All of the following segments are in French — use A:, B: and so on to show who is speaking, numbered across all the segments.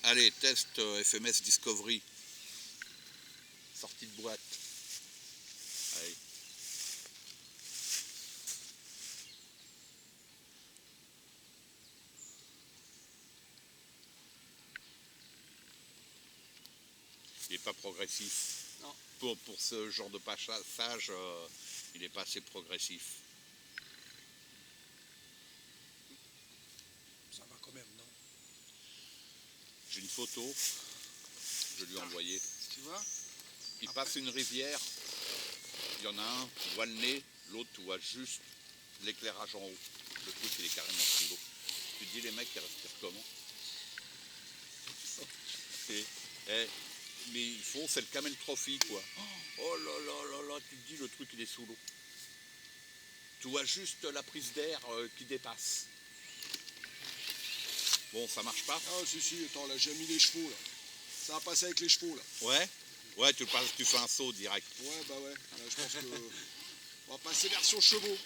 A: Allez, test FMS Discovery. Sortie de boîte. Allez. Il n'est pas progressif.
B: Non.
A: Pour ce genre de passage, il n'est pas assez progressif.
B: Ça va quand même, non?
A: J'ai une photo, je lui ai envoyé.
B: Tu vois?
A: Il passe une rivière, il y en a un, tu vois le nez, l'autre tu vois juste l'éclairage en haut. Le truc il est carrément sous l'eau. Tu te dis les mecs ils respirent comment? Mais ils font, c'est le Camel Trophy quoi. Oh là là là là, tu te dis le truc il est sous l'eau. Tu vois juste la prise d'air qui dépasse. Bon, ça marche pas?
B: Ah si si, attends, là j'ai mis les chevaux là. Ça va passer avec les chevaux là.
A: Ouais? Ouais, tu fais un saut direct.
B: Ouais bah ouais, là je pense que on va passer version chevaux.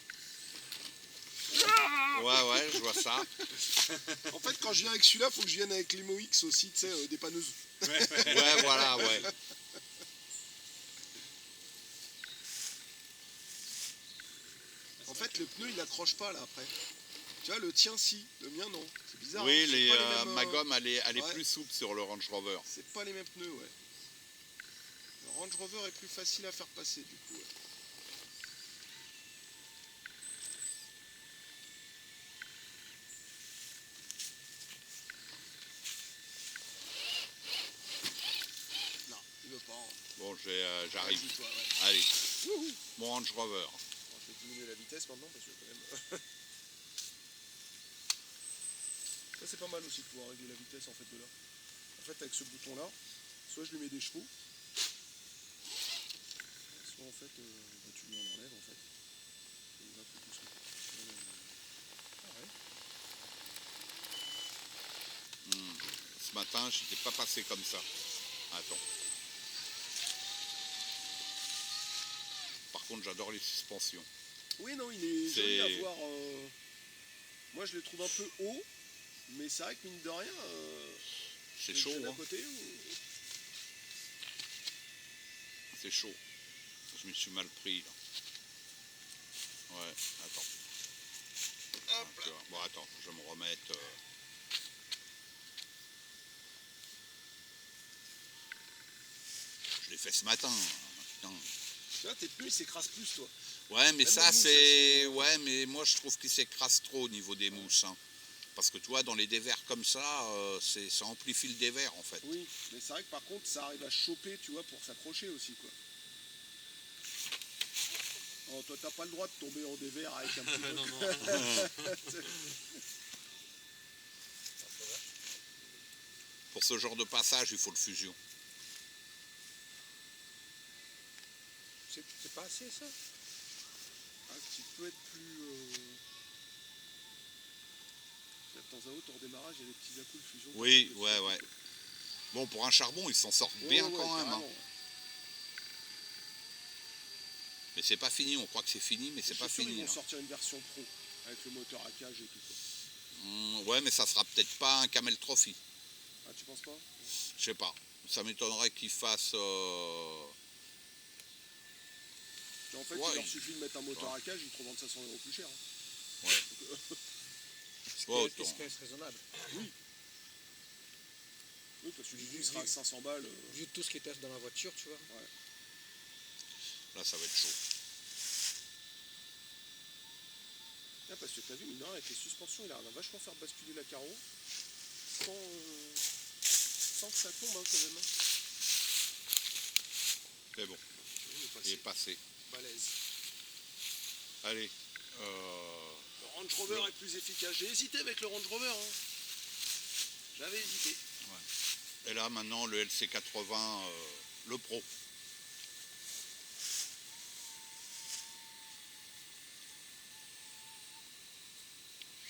A: Ouais, je vois ça.
B: En fait quand je viens avec celui-là, faut que je vienne avec les MOX aussi, tu sais, dépanneuse.
A: Ouais, voilà, ouais.
B: En fait le pneu il accroche pas là après. Tu vois, le tien si, le mien non. C'est bizarre.
A: Oui,
B: hein,
A: ma gomme elle est
B: ouais.
A: plus souple sur le Range Rover.
B: C'est pas les mêmes pneus, ouais. Le Range Rover est plus facile à faire passer du coup. Ouais. Non, il veut pas. Hein.
A: Bon, j'arrive.
B: Vas-y, toi, ouais.
A: Allez,
B: Wouhou.
A: mon Range Rover.
B: Bon, je vais diminuer la vitesse maintenant parce que quand même. Ça c'est pas mal aussi de pouvoir régler la vitesse en fait de là. En fait avec ce bouton là, soit je lui mets des chevaux, soit en fait bah, tu lui en enlèves en fait. Et il va plus doucement. Ah ouais.
A: Ce matin, je n'étais pas passé comme ça. Attends. Par contre, j'adore les suspensions.
B: Oui non, il est joli à voir. Moi je les trouve un peu haut, mais c'est vrai que mine de rien.
A: C'est chaud,
B: à
A: hein.
B: côté, ou...
A: C'est chaud. Je me suis mal pris là. Ouais, attends.
B: Hop là.
A: Bon, attends, je vais me remettre. Je l'ai fait ce matin. Putain.
B: Tu vois, tes pneus ils s'écrasent plus toi.
A: Ouais, mais
B: même
A: ça
B: les mousses,
A: c'est.
B: elles sont...
A: Ouais, mais moi je trouve qu'il s'écrase trop au niveau des mousses. Hein. Parce que tu vois, dans les dévers comme ça, ça amplifie le dévers en fait.
B: Oui, mais c'est vrai que par contre ça arrive à choper, tu vois, pour s'accrocher aussi quoi. Oh, toi t'as pas le droit de tomber en dévers avec un petit peu.
C: non.
A: Pour ce genre de passage, il faut le fusion.
C: C'est pas assez ça?
B: Un petit peu être plus... De temps à autre, au démarrage, il y a des petits à-coups de fusion.
A: Oui, ouais. Bon, pour un charbon, ils s'en sortent bien quand même. Hein. Mais c'est pas fini, on croit que c'est fini, mais c'est pas fini.
B: Ils vont
A: hein.
B: sortir une version pro, avec le moteur à cage et tout. Quoi.
A: Ouais, mais ça sera peut-être pas un Camel Trophy.
B: Ah, tu penses pas?
A: Je sais pas. Ça m'étonnerait qu'ils fassent...
B: En fait,
A: ouais,
B: il leur suffit de mettre un moteur à cage, ils te revendent ça 100 € plus cher. Hein.
A: Ouais.
C: Ce qui reste raisonnable.
B: Oui. Oui, parce que du coup, il sera à 500 balles.
C: Vu tout ce qui était dans la voiture, tu vois.
B: Ouais.
A: Là, ça va être chaud.
B: Ah, parce que t'as vu, mine de rien, avec les suspensions, il arrive à vachement faire basculer la carreau sans que ça tombe hein, quand même. Hein.
A: C'est bon. Il est passé.
B: Balèze.
A: Allez.
B: Le Range Rover est plus efficace. J'ai hésité avec le Range Rover. Hein. J'avais hésité.
A: Ouais. Et là, maintenant, le LC80, le Pro.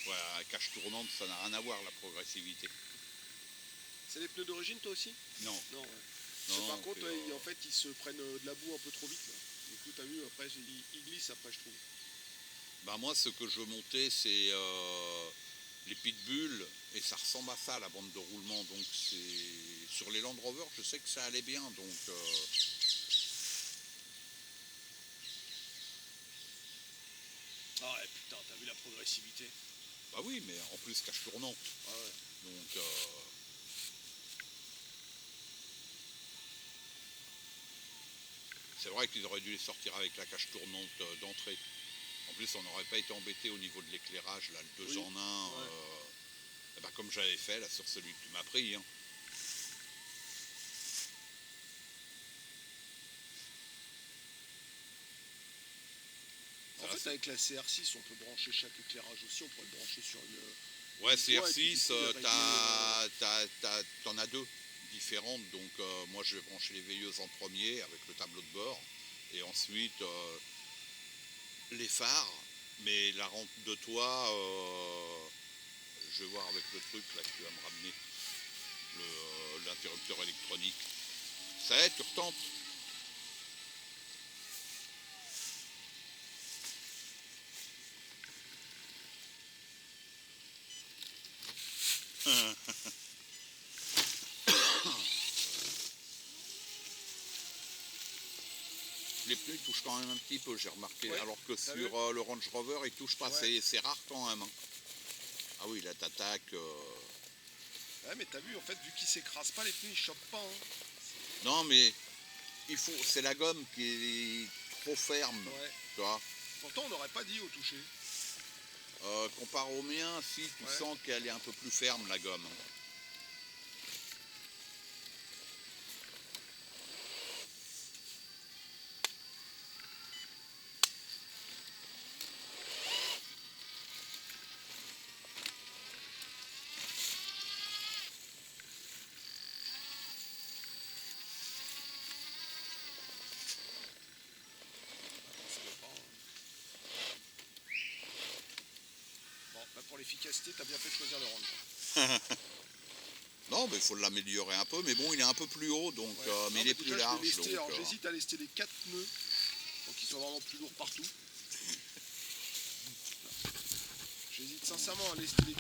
A: Voilà, la cage tournante, ça n'a rien à voir, la progressivité.
B: C'est les pneus d'origine, toi aussi?
A: Non.
B: Non, ouais.
A: Non,
B: par contre, en fait, ils se prennent de la boue un peu trop vite. Là. Du coup, t'as vu, après, ils glissent, après, je trouve.
A: Bah moi, ce que je veux monter, c'est les pitbulls, et ça ressemble à ça, la bande de roulement, donc c'est... sur les Land Rover, je sais que ça allait bien, donc...
B: Ah ouais, putain, t'as vu la progressivité?
A: Bah oui, mais en plus cage tournante.
B: Ah ouais.
A: Donc... C'est vrai qu'ils auraient dû les sortir avec la cage tournante d'entrée. En plus, on n'aurait pas été embêté au niveau de l'éclairage, là, le 2
B: Oui.
A: en 1.
B: Ouais.
A: Bah, comme j'avais fait là sur celui que tu m'as pris. Hein.
B: En fait, avec la CR6, on peut brancher chaque éclairage aussi. On pourrait le brancher sur une.
A: Ouais,
B: une voie et puis,
A: CR6,
B: du coup,
A: t'en as deux différentes. Donc, moi, je vais brancher les veilleuses en premier avec le tableau de bord. Et ensuite, les phares. Mais la rampe de toit, je vais voir avec le truc là que tu vas me ramener. L'interrupteur électronique. Ça aide, tu retentes. Les pneus ils touchent quand même un petit peu, j'ai remarqué.
B: Ouais,
A: alors que sur le Range Rover, ils touchent pas.
B: Ouais.
A: C'est rare quand même. Hein. Ah oui, là t'attaques.
B: Ouais, mais t'as vu, en fait, vu qu'ils s'écrasent pas, les pneus ils chopent pas. Hein.
A: Non, mais c'est la gomme qui est trop ferme.
B: Ouais.
A: Tu vois.
B: Pourtant, on n'aurait pas dit au toucher.
A: Comparé au mien, si tu
B: Ouais.
A: sens qu'elle est un peu plus ferme, la gomme.
B: Ça va pas. Hein. Bon, bah pour l'efficacité, t'as bien fait de choisir le Range.
A: Non, mais il faut l'améliorer un peu. Mais bon, il est un peu plus haut, donc,
B: Ouais.
A: mais
B: Non,
A: il
B: mais
A: est plus
B: déjà, je vais
A: large.
B: lester.
A: Donc,
B: Alors, j'hésite à lester les 4 pneus pour qu'ils soient vraiment plus lourds partout. J'hésite sincèrement à lester les